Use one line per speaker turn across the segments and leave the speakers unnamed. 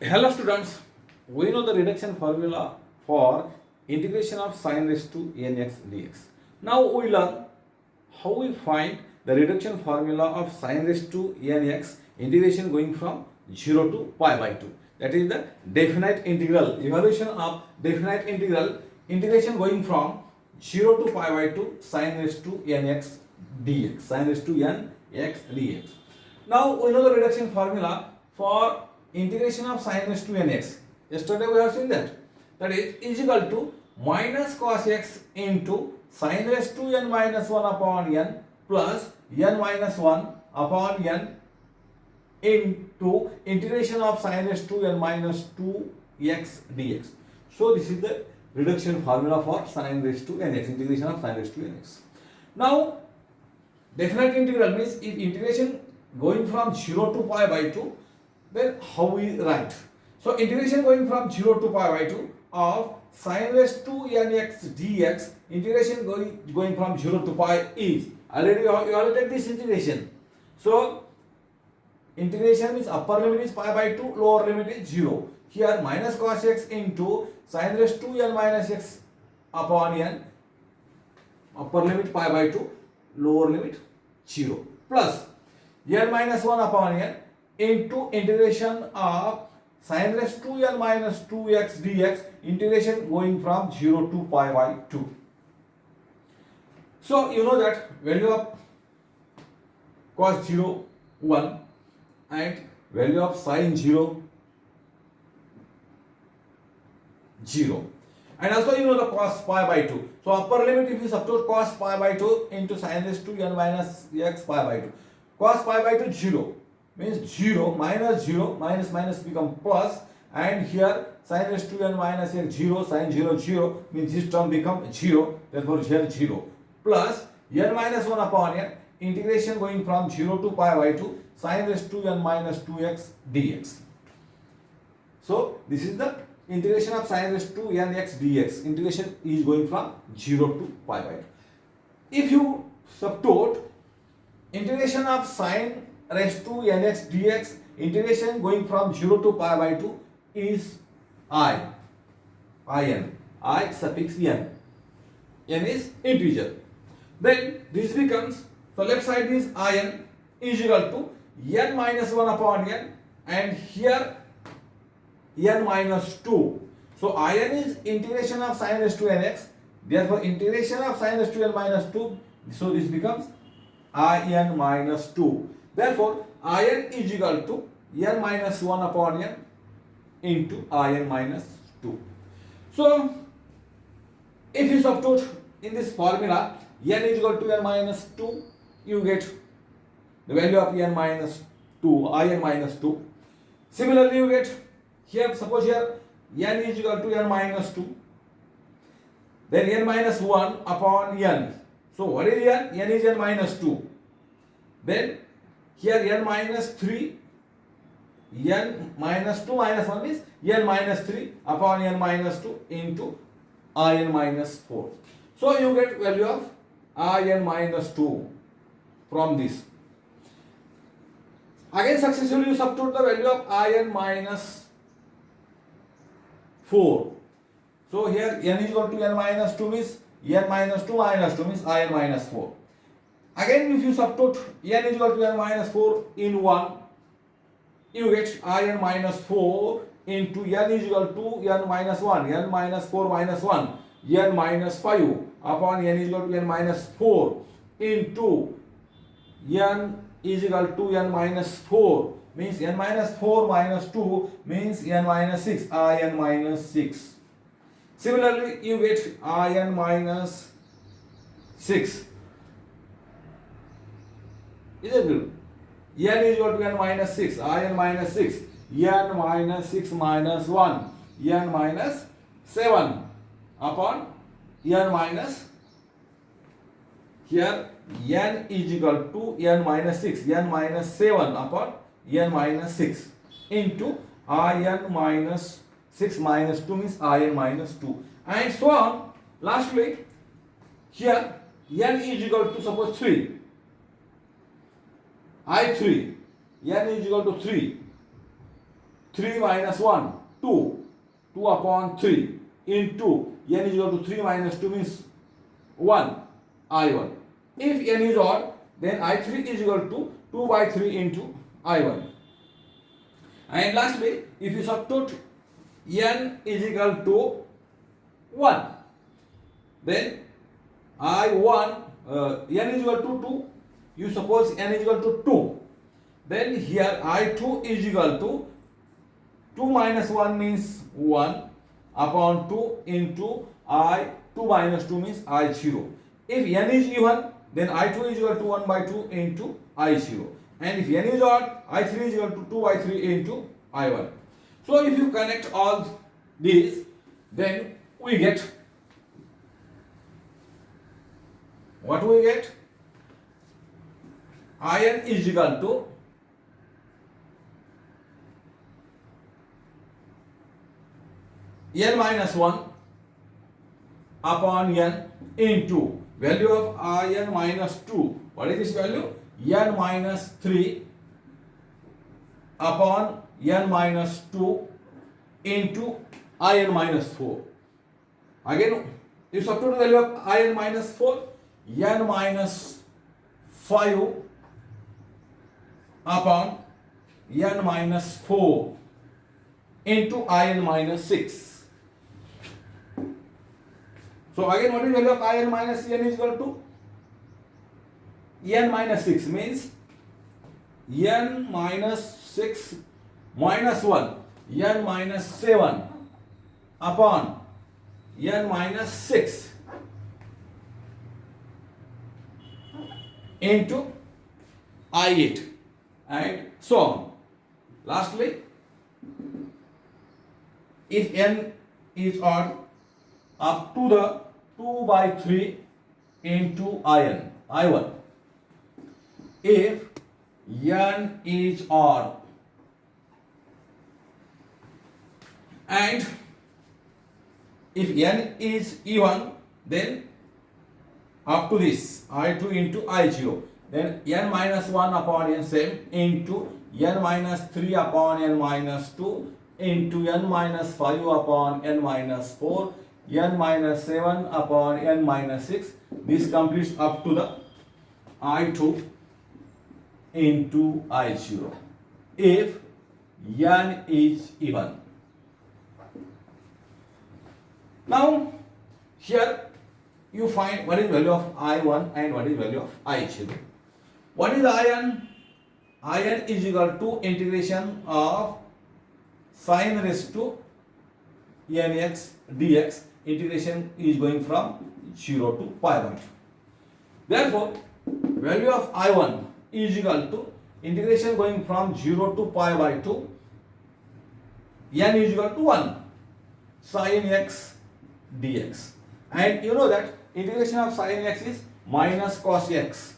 Hello students, we know the reduction formula for integration of sin raised to nx dx. Now we learn how we find the reduction formula of sin raised to nx integration going from 0 to pi by 2. That is the definite integral, evaluation of definite integral integration going from 0 to pi by 2 sin raised to nx dx, sin raised to nx dx. Now we know the reduction formula for integration of sin raised to nx. Yesterday we have seen that. That is equal to minus cos x into sin raised to n minus 1 upon n plus n minus 1 upon n into integration of sin raised to n minus 2x dx. So this is the reduction formula for sin raised to nx, integration of sin raised to nx. Now definite integral means if integration going from 0 to pi by 2, then how we write? So integration going from 0 to pi by 2 of sin raised to nx dx, integration going from 0 to pi is, already you already take this integration. So integration means upper limit is pi by 2, lower limit is 0. Here minus cos x into sin raised to n minus x upon n, upper limit pi by 2, lower limit 0, plus n minus 1 upon n into integration of sin raised to n minus 2x dx, integration going from 0 to pi by 2. So you know that value of cos 0 1 and value of sin 0 0, and also you know the cos pi by 2. So upper limit, if you substitute cos pi by 2 into sin raised to n minus x pi by 2, cos pi by 2 0 means 0 minus 0 minus minus become plus, and here sin raised to n minus x 0 sin 0 0 means this term become 0, therefore here 0, plus n minus 1 upon n, integration going from 0 to pi by 2 sin raised to n minus 2x dx. So this is the integration of sin raised to nx dx. Integration is going from 0 to pi by 2. If you substitute integration of sin raised to nx dx, integration going from 0 to pi by 2 is I suffix n is integer. Then this becomes, so left side is in is equal to n minus 1 upon n, and here n minus 2. So in is integration of sin raised to nx, therefore integration of sin raised to n minus 2, so this becomes in minus 2. Therefore in is equal to n minus 1 upon n into in minus 2. So if you substitute in this formula n is equal to n minus 2, you get the value of n minus 2, in minus 2. Similarly you get here, suppose here n is equal to n minus 2, then n minus 1 upon n. So what is n? N is n minus 2. Then here n minus 3, n minus 2 minus 1 is n minus 3 upon n minus 2 into in minus 4. So you get value of in minus 2 from this. Again successively you substitute the value of in minus 4. So here n is equal to n minus 2 means n minus 2 means in minus 4. Again if you substitute n is equal to n minus 4 in 1, you get in minus 4 into n is equal to n minus 1, n minus 4 minus 1, n minus 5 upon n is equal to n minus 4 into n is equal to n minus 4 means n minus 4 minus 2 means n minus 6, in minus 6. Similarly you get in minus 6. Is it good? n is equal to n minus 6, in minus 6, n minus 6 minus 1, n minus 7 upon n minus, here n is equal to n minus 6, n minus 7 upon n minus 6 into in minus 6 minus 2 means in minus 2, and so on. Lastly here n is equal to suppose 3, I3, n is equal to 3, 3 minus 1, 2. 2 upon 3 into n is equal to 3 minus 2 means 1, I1. If n is odd, then I3 is equal to 2 by 3 into I1. And lastly, if you substitute n is equal to 1, then I1, n is equal to 2. You suppose n is equal to 2. Then here I2 is equal to 2 minus 1 means 1 upon 2 into I2 minus 2 means I0. If n is even, then I2 is equal to 1 by 2 into I0. And if n is odd, I3 is equal to 2 by 3 into I1. So if you connect all these, then we get what we get? In is equal to n minus 1 upon n into value of in minus 2. What is this value? N minus 3 upon n minus 2 into in minus 4. Again, you substitute the value of in minus 4, n minus 5 upon n minus 4 into in minus 6. So again, what is the value of in minus n is equal to n minus 6 means n minus 6 minus 1, n minus 7 upon n minus 6 into I8 and so on. Lastly, if n is odd, up to the 2 by 3 into I1. If n is odd and if n is even, then up to this I2 into I0, then n minus 1 upon n same into n minus 3 upon n minus 2 into n minus 5 upon n minus 4, n minus 7 upon n minus 6. This completes up to the I2 into I0 if n is even. Now here you find what is value of I1 and what is value of I0. What is in? In is equal to integration of sin raised to nx dx. Integration is going from 0 to pi by 2. Therefore, value of I1 is equal to integration going from 0 to pi by 2, n is equal to 1 sin x dx. And you know that integration of sin x is minus cos x.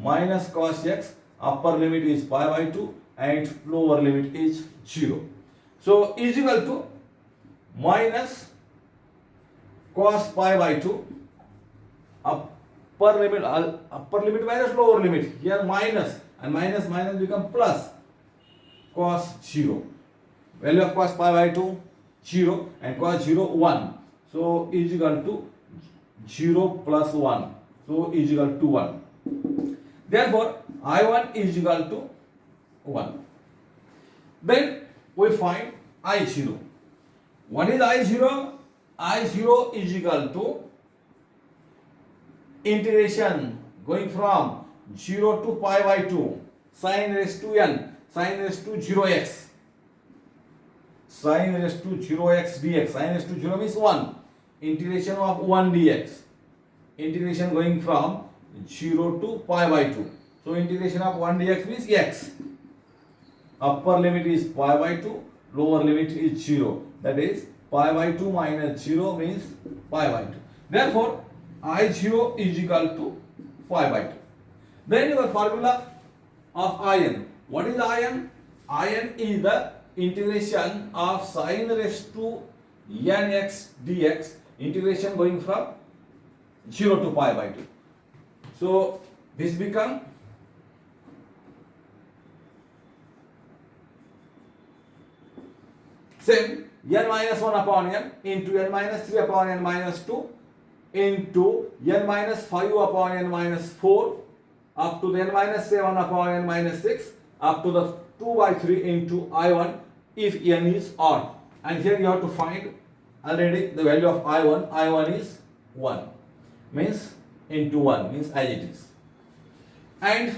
Minus cos x, upper limit is pi by 2 and lower limit is 0. So is equal to minus cos pi by 2, upper limit minus lower limit. Here minus and minus become plus cos 0. Value of cos pi by 2 0 and cos 0 1. So is equal to 0 plus 1. So is equal to 1. Therefore I1 is equal to 1. Then we find I0. What is I0? I0 is equal to integration going from 0 to pi by 2 sin raised to n, sin raised to 0x, sin raised to 0x dx. Sin raised to 0 means 1. Integration of 1 dx. Integration going from 0 to pi by 2. So integration of 1 dx means x. Upper limit is pi by 2, lower limit is 0. That is pi by 2 minus 0 means pi by 2. Therefore, I0 is equal to pi by 2. Then your formula of in. What is in? In is the integration of sin raised to nx dx. Integration going from 0 to pi by 2. So this become Same, n minus 1 upon n into n minus 3 upon n minus 2 into n minus 5 upon n minus 4 up to the n minus 7 upon n minus 6 up to the 2 by 3 into I1 if n is odd. And here you have to find already the value of I1. I1 is 1, means into 1, means as it is. And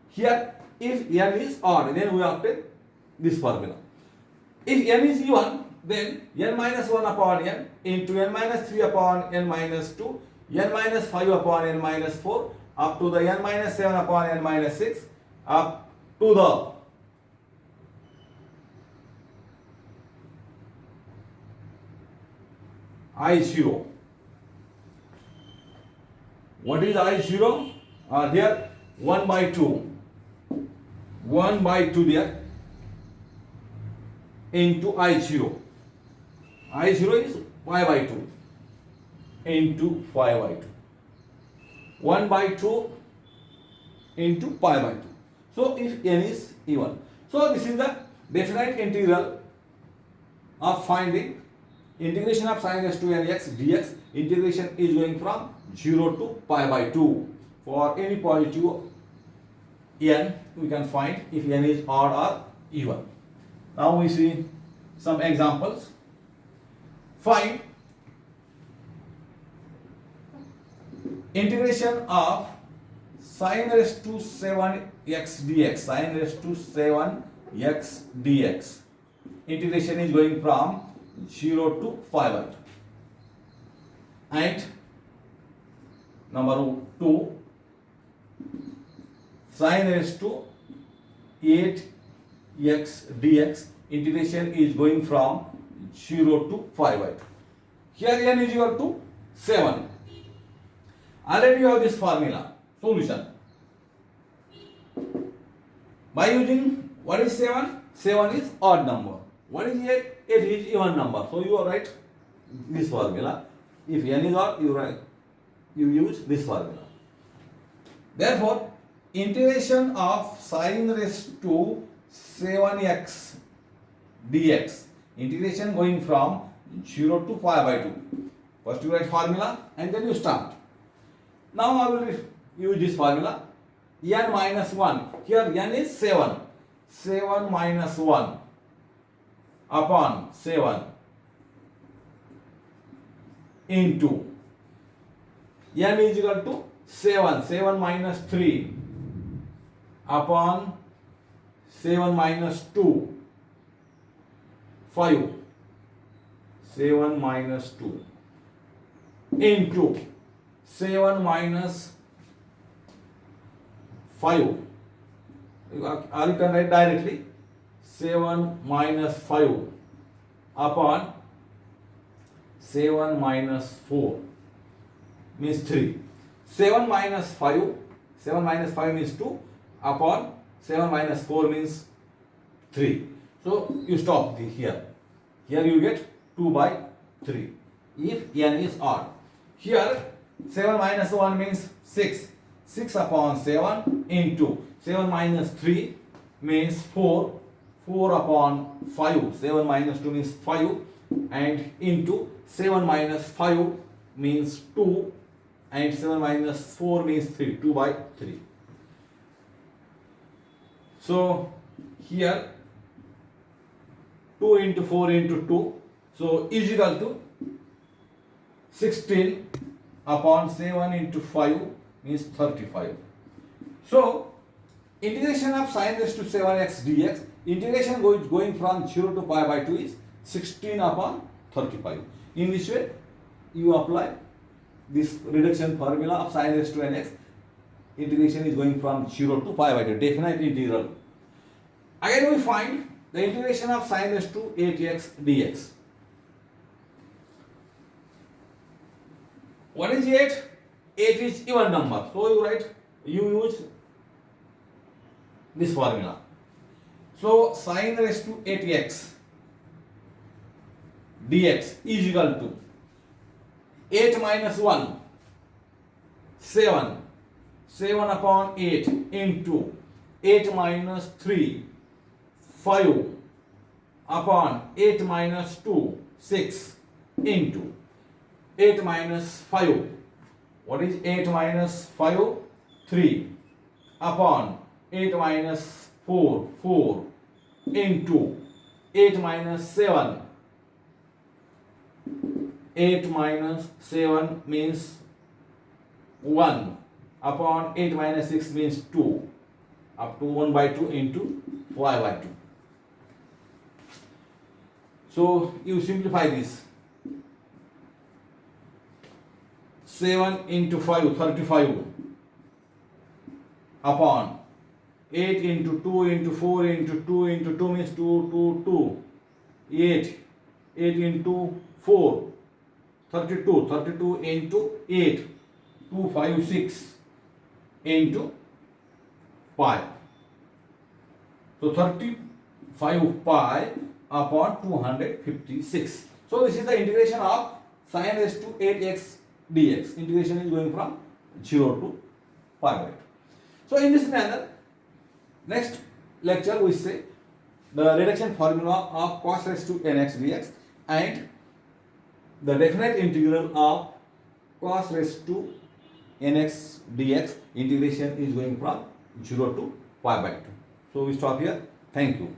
here if n is odd, then we obtain this formula. If n is even, then n minus 1 upon n into n minus 3 upon n minus 2, n minus 5 upon n minus 4, up to the n minus 7 upon n minus 6, up to the I0. What is I0? Here 1 by 2. 1 by 2 there into I0. I0 is pi by 2 into pi by 2. 1 by 2 into pi by 2. So if n is even. So this is the definite integral of finding integration of sin raised to n x dx. Integration is going from 0 to pi by 2. For any positive n, we can find if n is odd or even. Now we see some examples. Find integration of sin raised to 7x dx. Sin raised to 7x dx. Integration is going from 0 to 5. And number 2, sin raised to 8x dx. Integration is going from 0 to 5. Here n is equal to 7. Already you have this formula. Solution. By using, what is 7? 7 is odd number. What is 8? 8 is even number. So you write this formula. If n is odd, you use this formula. Therefore, integration of sin raised to 7x dx. Integration going from 0 to pi by 2. First you write formula and then you start. Now I will use this formula. N minus 1. Here n is 7. 7 minus 1 upon 7 into n is equal to 7. 7 minus 3 upon 7 minus 2. 5. 7 minus 2 into 7 minus 5, or you can write directly 7 minus 5 upon 7 minus 4 means 3. 7 minus 5, 7 minus 5 means 2 upon 7 minus 4 means 3. So you stop here. Here you get 2 by 3 if n is odd. Here 7 minus 1 means 6. 6 upon 7 into 7 minus 3 means 4. 4 upon 5. 7 minus 2 means 5 and into 7 minus 5 means 2 and 7 minus 4 means 3. 2 by 3. So here 2 into 4 into 2. So is equal to 16 upon 7 into 5 means 35. So integration of sin raised to 7x dx, integration going from 0 to pi by 2 is 16 upon 35. In this way you apply this reduction formula of sin raised to nx. Integration is going from 0 to pi by 2, definite integral. Again we find the integration of sin raised to 8x dx. What is 8? 8 is even number. So you use this formula. So sin raised to 8x dx is equal to 8 minus 1, 7. 7 upon 8 into 8 minus 3, 5 upon 8 minus 2, 6 into 8 minus 5. What is 8 minus 5? 3 upon 8 minus 4, 4 into 8 minus 7. 8 minus 7 means 1 upon 8 minus 6 means 2 up to 1 by 2 into 5 by 2. So you simplify this. 7 into 5, 35 upon 8 into 2 into 4 into 2 into 2 means 2, 2, 2. 8 into 4, 32, 32 into 8, 2, 5, 6 into 5. So 35 pi upon 256. So this is the integration of sin raised to 8x dx. Integration is going from 0 to pi by 2. So in this manner, next lecture we say the reduction formula of cos raised to nx dx and the definite integral of cos raised to nx dx. Integration is going from 0 to pi by 2. So we stop here. Thank you.